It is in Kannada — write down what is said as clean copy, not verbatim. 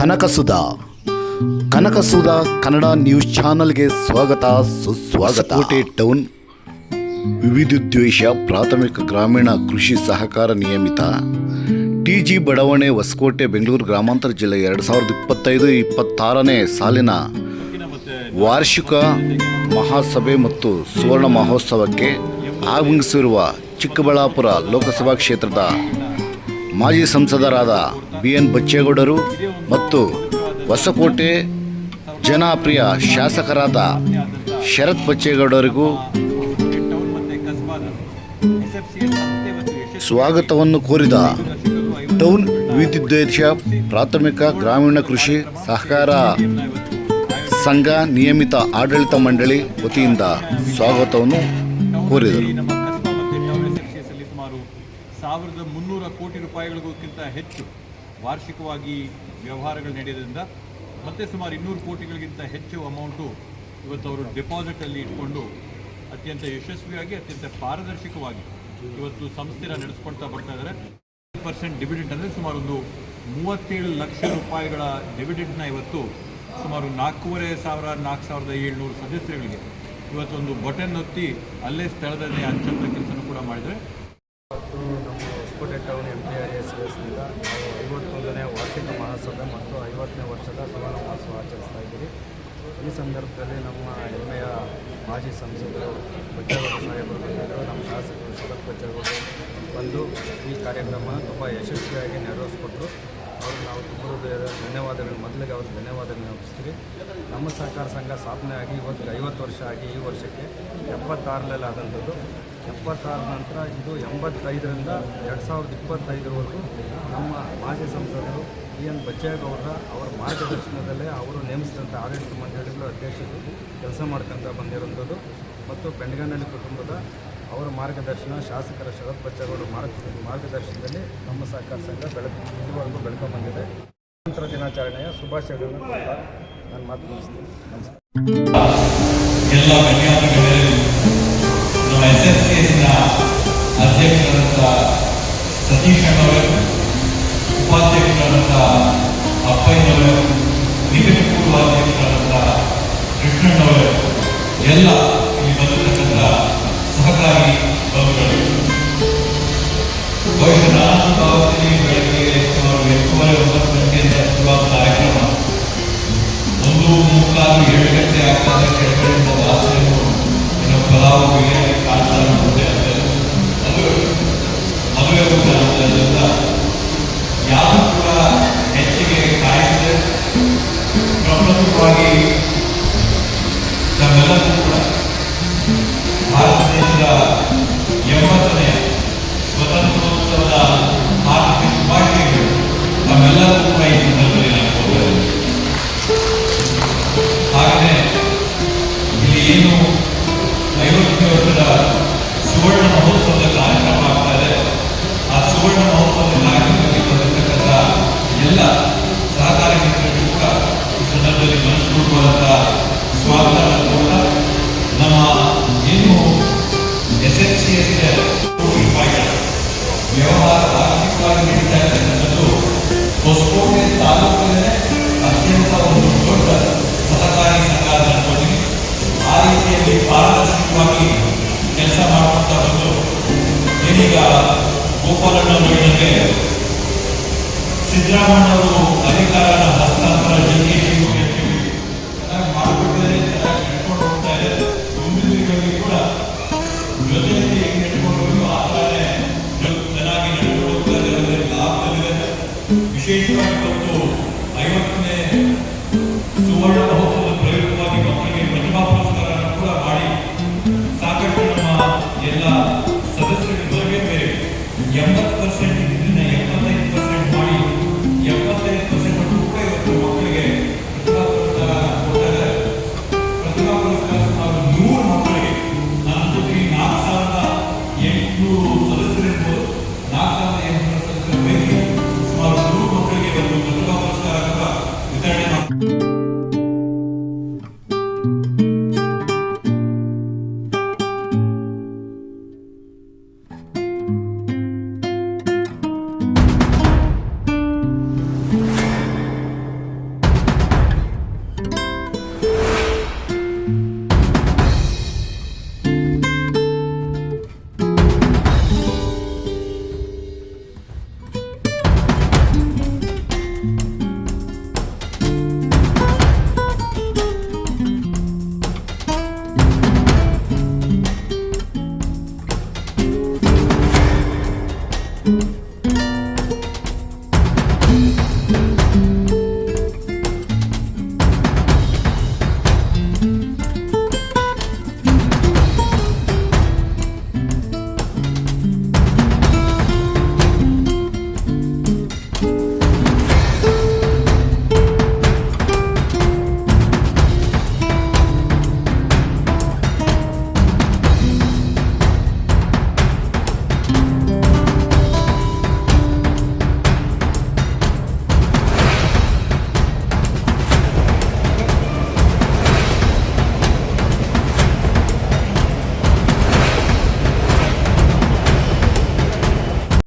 ಕನಕಸುಧಾ ಕನ್ನಡ ನ್ಯೂಸ್ ಚಾನಲ್ಗೆ ಸ್ವಾಗತ ಸುಸ್ವಾಗತ. ಕೋಟೆ ಟೌನ್ ವಿವಿಧೋದ್ದೇಶ ಪ್ರಾಥಮಿಕ ಗ್ರಾಮೀಣ ಕೃಷಿ ಸಹಕಾರ ನಿಯಮಿತ ಟಿಜಿ ಬಡಾವಣೆ ಹೊಸಕೋಟೆ ಬೆಂಗಳೂರು ಗ್ರಾಮಾಂತರ ಜಿಲ್ಲೆ 2025-26ನೇ ಸಾಲಿನ ವಾರ್ಷಿಕ ಮಹಾಸಭೆ ಮತ್ತು ಸುವರ್ಣ ಮಹೋತ್ಸವಕ್ಕೆ ಆಗಮಿಸಿರುವ ಚಿಕ್ಕಬಳ್ಳಾಪುರ ಲೋಕಸಭಾ ಕ್ಷೇತ್ರದ ಮಾಜಿ ಸಂಸದರಾದ BN ಬಚ್ಚೇಗೌಡರು ಮತ್ತು ಹೊಸಕೋಟೆ ಜನಪ್ರಿಯ ಶಾಸಕರಾದ ಶರತ್ ಬಚ್ಚೇಗೌಡರಿಗೂ ಸ್ವಾಗತವನ್ನು ಕೋರಿದ ಟೌನ್ ವಿವಿಧೋದ್ದೇಶ ಪ್ರಾಥಮಿಕ ಗ್ರಾಮೀಣ ಕೃಷಿ ಸಹಕಾರ ಸಂಘ ನಿಯಮಿತ ಆಡಳಿತ ಮಂಡಳಿ ವತಿಯಿಂದ ಸ್ವಾಗತವನ್ನು ಕೋರಿದರು. 1300 ಕೋಟಿ ರೂಪಾಯಿಗಳಿಗಿಂತ ಹೆಚ್ಚು ವಾರ್ಷಿಕವಾಗಿ ವ್ಯವಹಾರಗಳು ನಡೆಯೋದ್ರಿಂದ ಮತ್ತೆ ಸುಮಾರು 200 ಕೋಟಿಗಳಿಗಿಂತ ಹೆಚ್ಚು ಅಮೌಂಟು ಇವತ್ತು ಅವರು ಡೆಪಾಸಿಟಲ್ಲಿ ಇಟ್ಕೊಂಡು ಅತ್ಯಂತ ಯಶಸ್ವಿಯಾಗಿ ಅತ್ಯಂತ ಪಾರದರ್ಶಕವಾಗಿ ಇವತ್ತು ಸಂಸ್ಥೆನ ನಡೆಸ್ಕೊಳ್ತಾ ಬರ್ತಾ ಇದ್ದಾರೆ. 10% ಡಿವಿಡೆಂಟ್ ಅಂದರೆ ಸುಮಾರು ಒಂದು 37 ಲಕ್ಷ ರೂಪಾಯಿಗಳ ಡಿವಿಡೆಂಟ್ನ ಇವತ್ತು ಸುಮಾರು 4,700 ಸದಸ್ಯರುಗಳಿಗೆ ಇವತ್ತೊಂದು ಬಟನ್ ಒತ್ತಿ ಅಲ್ಲೇ ಸ್ಥಳದಲ್ಲಿ ಹಂಚಂತ ಕೆಲಸನೂ ಕೂಡ ಮಾಡಿದರೆ. ನಮ್ಮ ಹೊಸಕೋಟೆ ಟೌನ್ MPRSನಿಂದ ನಾವು 51ನೇ ವಾರ್ಷಿಕ ಮಹಾಸಭೆ ಮತ್ತು 50ನೇ ವರ್ಷದ ಸುವರ್ಣ ಮಹೋತ್ಸವ ಆಚರಿಸ್ತಾ ಇದ್ದೀವಿ. ಈ ಸಂದರ್ಭದಲ್ಲಿ ನಮ್ಮ ಹೆಮ್ಮೆಯ ಮಾಜಿ ಸಂಸದರು ಬಚ್ಚೇಗೌಡ ಸಾಹೇಬರು ಬಂದಿದ್ದರು, ನಮ್ಮ ಶಾಸಕರು ಶರತ್ ಬಚ್ಚೇಗೌಡರು ಬಂದು ಈ ಕಾರ್ಯಕ್ರಮ ತುಂಬ ಯಶಸ್ವಿಯಾಗಿ ನೆರವೇರಿಸ್ಕೊಟ್ರು. ಅವ್ರಿಗೆ ನಾವು ತುಂಬ ಧನ್ಯವಾದಗಳು, ಮೊದಲಿಗೆ ಅವ್ರಿಗೆ ಧನ್ಯವಾದಗಳು ಅರ್ಪಿಸ್ತೀವಿ. ನಮ್ಮ ಸಹಕಾರ ಸಂಘ ಸ್ಥಾಪನೆ ಆಗಿ ಇವತ್ತು 50 ವರ್ಷ ಆಗಿ ಈ ವರ್ಷಕ್ಕೆ 76ರಲ್ಲಿ ಆದಂಥದ್ದು. 76 ನಂತರ ಇದು 85ರಿಂದ 2025ವರೆಗೂ ನಮ್ಮ ಮಾಜಿ ಸಂಸದರು BN ಬಚ್ಚೇಗೌಡರ ಅವರ ಮಾರ್ಗದರ್ಶನದಲ್ಲೇ ಅವರು ನೇಮಿಸಿದಂಥ ಆಡಳಿತ ಮಂಡಳಿಗಳ ಅಧ್ಯಕ್ಷರು ಕೆಲಸ ಮಾಡ್ಕೊತ ಬಂದಿರುವಂಥದ್ದು ಮತ್ತು ಬೆಂಡಗನಹಳ್ಳಿ ಕುಟುಂಬದ ಅವರ ಮಾರ್ಗದರ್ಶನ, ಶಾಸಕರ ಶರತ್ ಬಚ್ಚೇಗೌಡರ ಮಾರ್ಗದರ್ಶನದಲ್ಲಿ ನಮ್ಮ ಸಹಕಾರ ಸಂಘ ಇದುವರೆಗೂ ಬೆಳ್ಕೊಂಡ್ಬಂದಿದೆ. ಸ್ವಾತಂತ್ರ್ಯ ದಿನಾಚರಣೆಯ ಶುಭಾಶಯಗಳನ್ನು ಕೊಡ್ತಾ ನಾನು ಮಾತು ಮುಗಿಸ್ತೀನಿ. ಅಧ್ಯಕ್ಷರಾದಂಥ ಸತೀಶ್ ಅಣ್ಣವರು, ಉಪಾಧ್ಯಕ್ಷರಾದಂಥ ಅಪ್ಪಯ್ಯನವರು, ನಿಗಮ ಪೂರ್ವಾಧ್ಯಕ್ಷರಾದಂಥ ಕೃಷ್ಣಣ್ಣವರು, ಎಲ್ಲ ಇಲ್ಲಿ ಬಂದಿರತಕ್ಕಂಥ ಸಹಕಾರಿ ಬಂಧುಗಳು. ಬಹುಶಃ ನಾನು ಭಾವದಲ್ಲಿ ಬೆಳಗ್ಗೆ ಸುಮಾರು 8:30-9 ಗಂಟೆಯಿಂದ ಶುರುವಾದ ಕಾರ್ಯಕ್ರಮ 1:45-7 ಗಂಟೆ ಆಗ್ತದೆ. ಕೆಳಗಡೆಯಿಂದ ವಾಸನೆಯು ಪಲಾವು ಬಿರಿಯಾನಿ ಕಾಣ್ತಾರೆ. ಮದುವೆ ಊಟ ಅನ್ನೋದ್ರಿಂದ ಯಾರು ಕೂಡ ಹೆಚ್ಚಿಗೆ ಕಾಯಿಸದೆ ಪ್ರಪ್ರಥಮವಾಗಿ ನಮ್ಮೆಲ್ಲರೂ ಕೂಡ ಭಾರತ ದೇಶದ 80ನೇ ಸ್ವತಂತ್ರೋತ್ಸವದ ಹಾರ್ದಿಕ ಶುಭಾಶಯಗಳು ನಮ್ಮೆಲ್ಲರೂ ಕೂಡ ಈ ಸಂದರ್ಭದಲ್ಲಿ ನಾನು ಕೋರುತ್ತೇನೆ. ಹಾಗೆಯೇ ಇಲ್ಲಿ ಏನು 50ನೇ ವರ್ಷದ ಸುವರ್ಣ ಮಹೋತ್ಸವದ ಕಾರ್ಯಕ್ರಮ ಆಗ್ತಾ ಇದೆ, ಆ ಸುವರ್ಣ ಮಹೋತ್ಸವದ ಕಾರ್ಯಕ್ರಮಕ್ಕೆ ಬಂದಿರತಕ್ಕಂಥ ಎಲ್ಲ ಸಹಕಾರಿ ಮಿತ್ರರಿಗೂ ಕೂಡ ಈ ಸಂದರ್ಭದಲ್ಲಿ ಮನಸ್ಪೂರ್ವಕವಾದಂಥ ಸ್ವಾಗತ ಕೂಡ. ನಮ್ಮ ಏನು SFCS ಕೋಟಿ ರೂಪಾಯಿಗಳ ವ್ಯವಹಾರ ಆರ್ಥಿಕವಾಗಿ ನಡೀತಾ ಇರ್ತಕ್ಕಂಥದ್ದು ಹೊಸಕೋಟೆ ತಾಲೂಕಿನಲ್ಲೇ ಅತ್ಯಂತ ಒಂದು ದೊಡ್ಡ ಸಹಕಾರಿ ಸಂಘ ಅನ್ಕೋತೀನಿ. ಆ ರೀತಿಯಲ್ಲಿ ಪಾರದರ್ಶಕವಾಗಿ ಕೆಲಸ ಮಾಡ್ಕೊಳ್ತಾ ಬಂದು ಏನೀಗ ಗೋಪಾಲಣ್ಣವರಿಗೆ ಸಿದ್ದರಾಮಣ್ಣವರು ಅಧಿಕಾರನ ಹಸ್ತಾಂತರ ಜಗ್ಗೇಶಿ ಮಾಡಿಕೊಟ್ಟಿದ್ದಾರೆ, ಚೆನ್ನಾಗಿ ನಡ್ಕೊಂಡು ಹೋಗ್ತಾ ಇದೆ. ಮುಂದಿನ ದಿನಗಳಲ್ಲಿ ಕೂಡ ಜೊತೆಯಲ್ಲಿ ಹೆಂಗೆ ನಡ್ಕೊಂಡು ಹೋಗಿ ಆ ಥರನೇ ಚೆನ್ನಾಗಿ ನಡ್ಕೊಂಡು ಹೋಗ್ತಾ ಇದೆ, ಲಾಭದಲ್ಲಿದೆ. ವಿಶೇಷವಾಗಿ ಇವತ್ತು 50